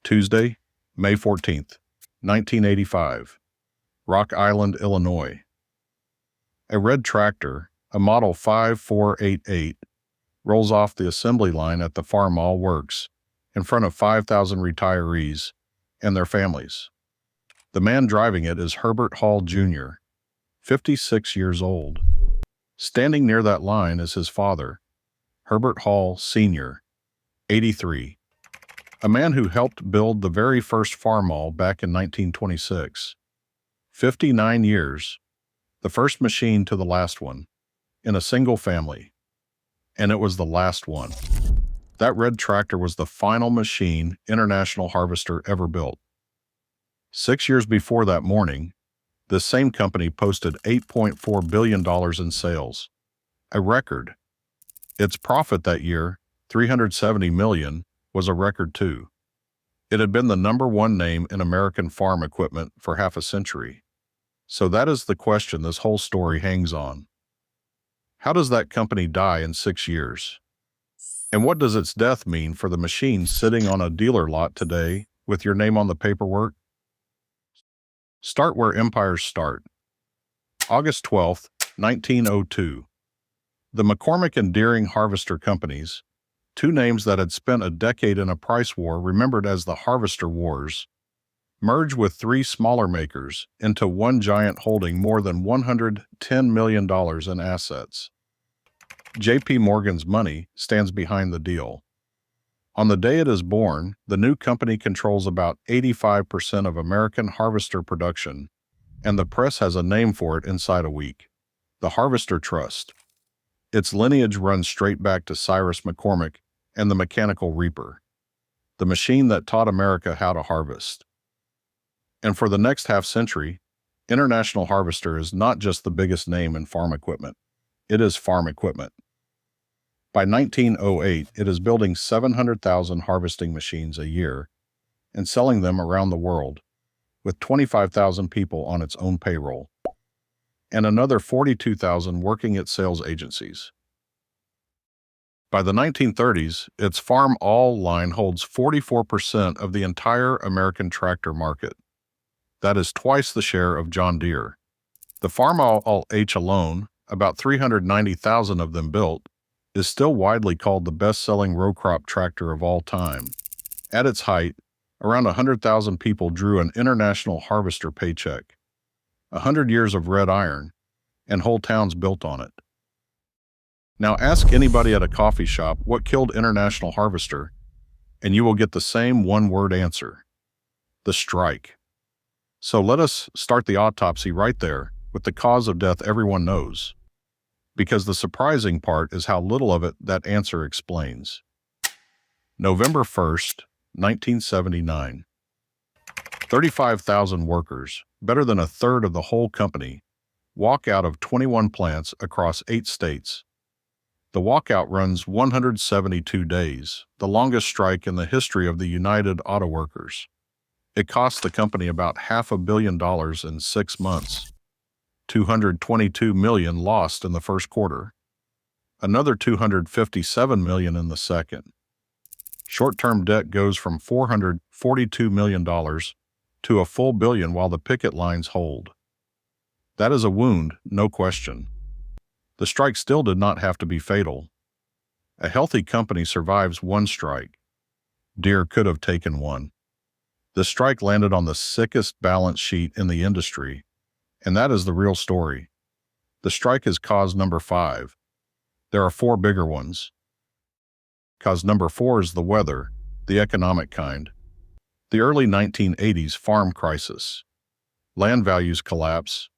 Tuesday, May 14th, 1985. Rock Island, Illinois. A red tractor, a Model 5488, rolls off the assembly line at the Farmall works in front of 5,000 retirees and their families. The man driving it is Herbert Hall Jr., 56 years old. Standing near that line is his father, Herbert Hall Sr., 83. A man who helped build the very first Farmall back in 1926. 59 years, the first machine to the last one, in a single family. And it was the last one. That red tractor was the final machine International Harvester ever built. 6 years before that morning, this same company posted $8.4 billion in sales, a record. Its profit that year, $370 million, was a record too. It had been the #1 name in American farm equipment for half a century. So that is the question this whole story hangs on. How does that company die in 6 years? And what does its death mean for the machine sitting on a dealer lot today with your name on the paperwork? Start where empires start. August 12, 1902. The McCormick and Deere harvester companies, two names that had spent a decade in a price war remembered as the Harvester Wars, merged with three smaller makers into one giant holding more than $110 million in assets. J.P. Morgan's money stands behind the deal. On the day it is born, the new company controls about 85% of American harvester production, and the press has a name for it inside a week: the Harvester Trust. Its lineage runs straight back to Cyrus McCormick and the mechanical reaper, the machine that taught America how to harvest. And for the next half-century, International Harvester is not just the biggest name in farm equipment. It is farm equipment. By 1908, it is building 700,000 harvesting machines a year and selling them around the world, with 25,000 people on its own payroll, and another 42,000 working at sales agencies. By the 1930s, its Farmall line holds 44% of the entire American tractor market. That is twice the share of John Deere. The Farmall H alone, about 390,000 of them built, is still widely called the best-selling row crop tractor of all time. At its height, around 100,000 people drew an International Harvester paycheck. 100 years of red iron, and whole towns built on it. Now ask anybody at a coffee shop what killed International Harvester, and you will get the same one-word answer: the strike. So let us start the autopsy right there with the cause of death everyone knows, because the surprising part is how little of it that answer explains. November 1st, 1979. 35,000 workers, better than a third of the whole company, walk out of 21 plants across 8 states. The walkout runs 172 days, the longest strike in the history of the United Auto Workers. It cost the company about $500 million in 6 months. $222 million lost in the first quarter. Another $257 million in the second. Short-term debt goes from $442 million to a full billion while the picket lines hold. That is a wound, no question. The strike still did not have to be fatal. A healthy company survives one strike. Deere could have taken one. The strike landed on the sickest balance sheet in the industry, and that is the real story. The strike is cause number 5. There are 4 bigger ones. Cause number 4 is the weather, the economic kind. The early 1980s farm crisis. Land values collapse,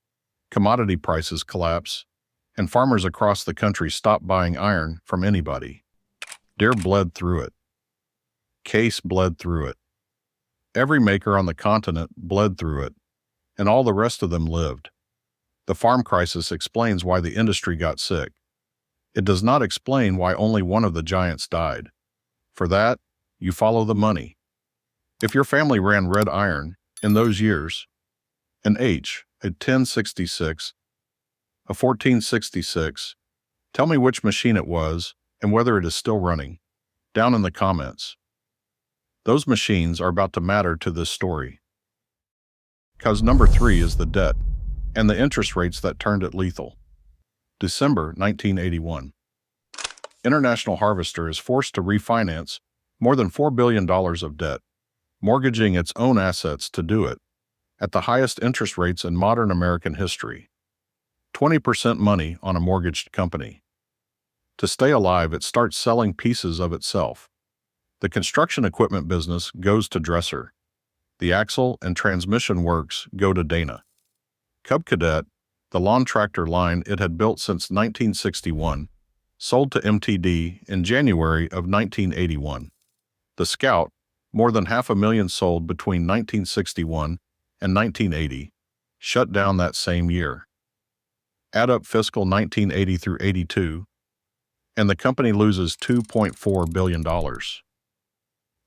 commodity prices collapse, and farmers across the country stopped buying iron from anybody. Deere bled through it. Case bled through it. Every maker on the continent bled through it, and all the rest of them lived. The farm crisis explains why the industry got sick. It does not explain why only one of the giants died. For that, you follow the money. If your family ran red iron in those years, an H, a 1066, a 1466, tell me which machine it was and whether it is still running. Down in the comments. Those machines are about to matter to this story. Cause number 3 is the debt and the interest rates that turned it lethal. December 1981. International Harvester is forced to refinance more than $4 billion of debt, mortgaging its own assets to do it, at the highest interest rates in modern American history. 20% money on a mortgaged company. To stay alive, it starts selling pieces of itself. The construction equipment business goes to Dresser. The axle and transmission works go to Dana. Cub Cadet, the lawn tractor line it had built since 1961, sold to MTD in January of 1981. The Scout, more than 500,000 sold between 1961 and 1980, shut down that same year. Add up fiscal 1980 through 82, and the company loses $2.4 billion.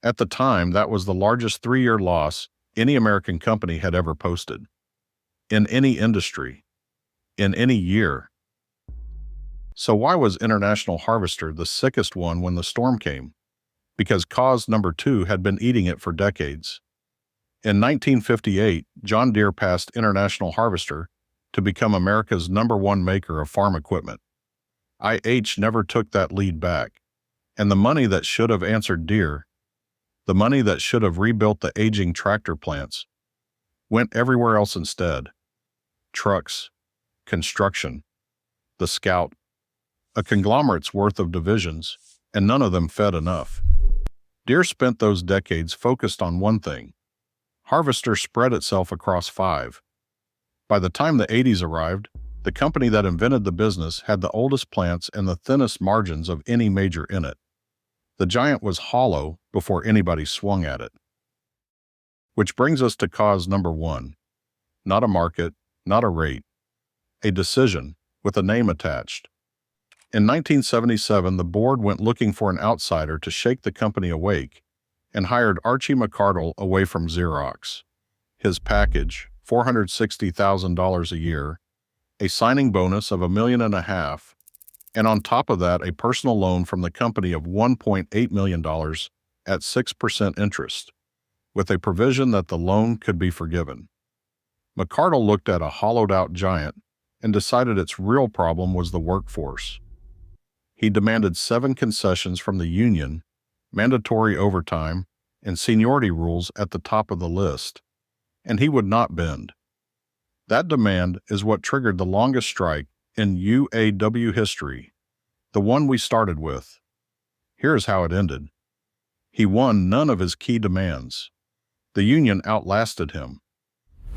At the time, that was the largest 3-year loss any American company had ever posted. In any industry. In any year. So why was International Harvester the sickest one when the storm came? Because cause number 2 had been eating it for decades. In 1958, John Deere passed International Harvester to become America's #1 maker of farm equipment. IH never took that lead back, and the money that should have answered Deere, the money that should have rebuilt the aging tractor plants, went everywhere else instead. Trucks, construction, the Scout, a conglomerate's worth of divisions, and none of them fed enough. Deere spent those decades focused on one thing. Harvester spread itself across 5. By the time the 80s arrived, the company that invented the business had the oldest plants and the thinnest margins of any major in it. The giant was hollow before anybody swung at it. Which brings us to cause number 1. Not a market, not a rate. A decision with a name attached. In 1977, the board went looking for an outsider to shake the company awake and hired Archie McCardle away from Xerox. His package, $460,000 a year, a signing bonus of $1.5 million, and on top of that, a personal loan from the company of $1.8 million at 6% interest, with a provision that the loan could be forgiven. McCardle looked at a hollowed-out giant and decided its real problem was the workforce. He demanded 7 concessions from the union, mandatory overtime, and seniority rules at the top of the list, and he would not bend. That demand is what triggered the longest strike in UAW history, the one we started with. Here's how it ended. He won none of his key demands. The union outlasted him.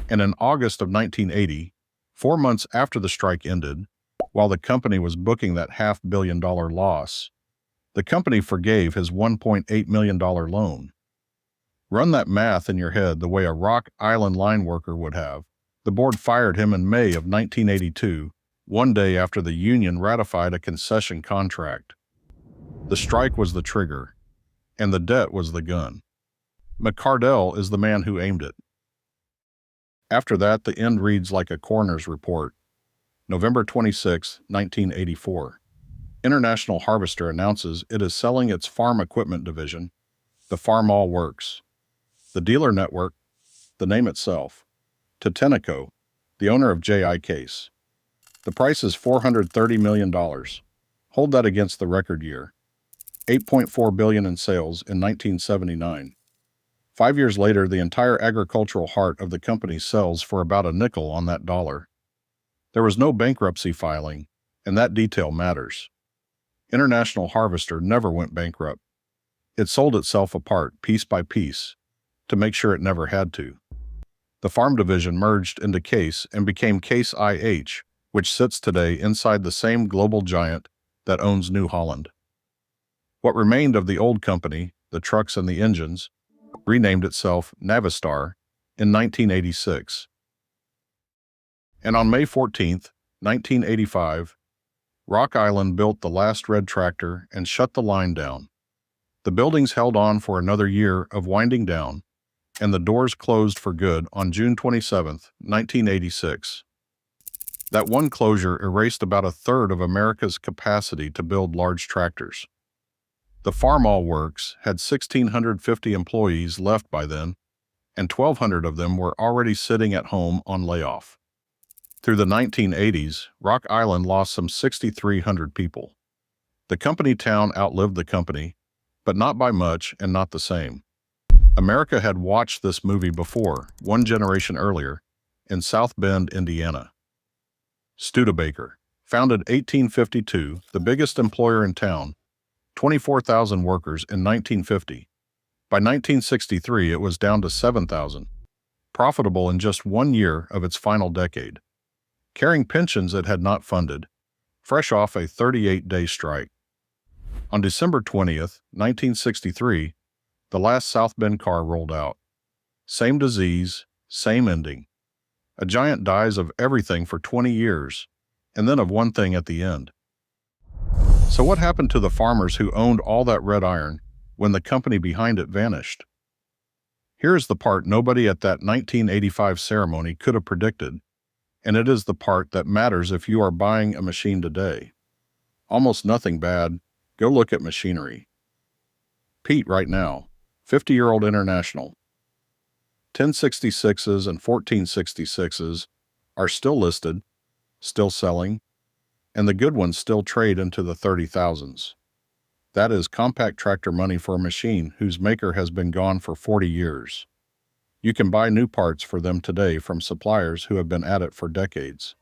And in August of 1980, 4 months after the strike ended, while the company was booking that $500 million loss, the company forgave his $1.8 million loan. Run that math in your head the way a Rock Island line worker would have. The board fired him in May of 1982, one day after the union ratified a concession contract. The strike was the trigger, and the debt was the gun. McCardle is the man who aimed it. After that, the end reads like a coroner's report. November 26, 1984. International Harvester announces it is selling its farm equipment division, the Farmall Works, the dealer network, the name itself, to Tenneco, the owner of J.I. Case. The price is $430 million. Hold that against the record year. $8.4 billion in sales in 1979. 5 years later, the entire agricultural heart of the company sells for about a nickel on that dollar. There was no bankruptcy filing, and that detail matters. International Harvester never went bankrupt. It sold itself apart piece by piece to make sure it never had to. The farm division merged into Case and became Case IH, which sits today inside the same global giant that owns New Holland. What remained of the old company, the trucks and the engines, renamed itself Navistar in 1986. And on May 14, 1985, Rock Island built the last red tractor and shut the line down. The buildings held on for another year of winding down, and the doors closed for good on June 27, 1986. That one closure erased about a third of America's capacity to build large tractors. The Farmall works had 1,650 employees left by then, and 1,200 of them were already sitting at home on layoff. Through the 1980s, Rock Island lost some 6,300 people. The company town outlived the company, but not by much and not the same. America had watched this movie before, one generation earlier, in South Bend, Indiana. Studebaker, founded 1852, the biggest employer in town, 24,000 workers in 1950. By 1963, it was down to 7,000, profitable in just 1 year of its final decade, carrying pensions it had not funded, fresh off a 38-day strike. On December 20th, 1963, the last South Bend car rolled out. Same disease, same ending. A giant dies of everything for 20 years, and then of one thing at the end. So what happened to the farmers who owned all that red iron when the company behind it vanished? Here's the part nobody at that 1985 ceremony could have predicted, and it is the part that matters if you are buying a machine today. Almost nothing bad. Go look at machinery. Pete right now, 50-year-old International. 1066s and 1466s are still listed, still selling, and the good ones still trade into the 30,000s. That is compact tractor money for a machine whose maker has been gone for 40 years. You can buy new parts for them today from suppliers who have been at it for decades.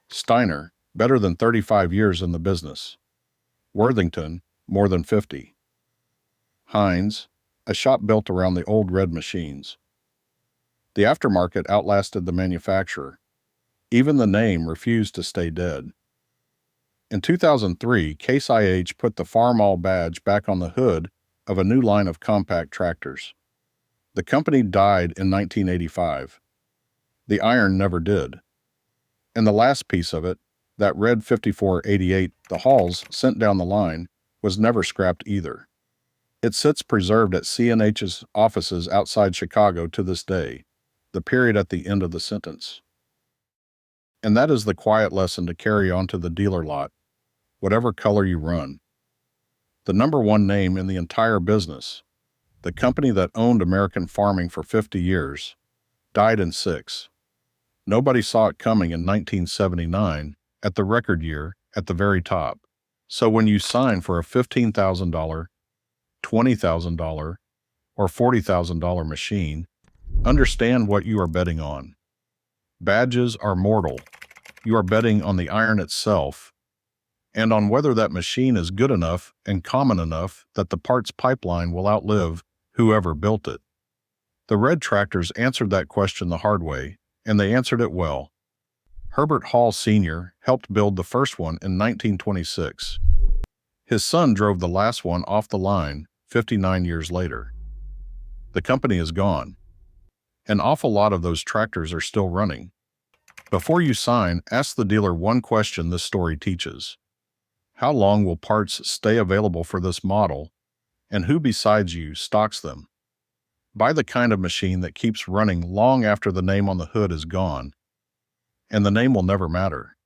Steiner, better than 35 years in the business. Worthington, more than 50. Heinz, a shop built around the old red machines. The aftermarket outlasted the manufacturer. Even the name refused to stay dead. In 2003, Case IH put the Farmall badge back on the hood of a new line of compact tractors. The company died in 1985. The iron never did. And the last piece of it, that red 5488 the Halls sent down the line, was never scrapped either. It sits preserved at C&H's offices outside Chicago to this day, the period at the end of the sentence. And that is the quiet lesson to carry on to the dealer lot, whatever color you run. The number one name in the entire business, the company that owned American farming for 50 years, died in 6. Nobody saw it coming in 1979, at the record year, at the very top. So when you sign for a $15,000, $20,000, or $40,000 machine, understand what you are betting on. Badges are mortal. You are betting on the iron itself, and on whether that machine is good enough and common enough that the parts pipeline will outlive whoever built it. The red tractors answered that question the hard way, and they answered it well. Herbert Hall Sr. helped build the first one in 1926. His son drove the last one off the line 59 years later. The company is gone. An awful lot of those tractors are still running. Before you sign, ask the dealer one question this story teaches. How long will parts stay available for this model, and who besides you stocks them? Buy the kind of machine that keeps running long after the name on the hood is gone, and the name will never matter.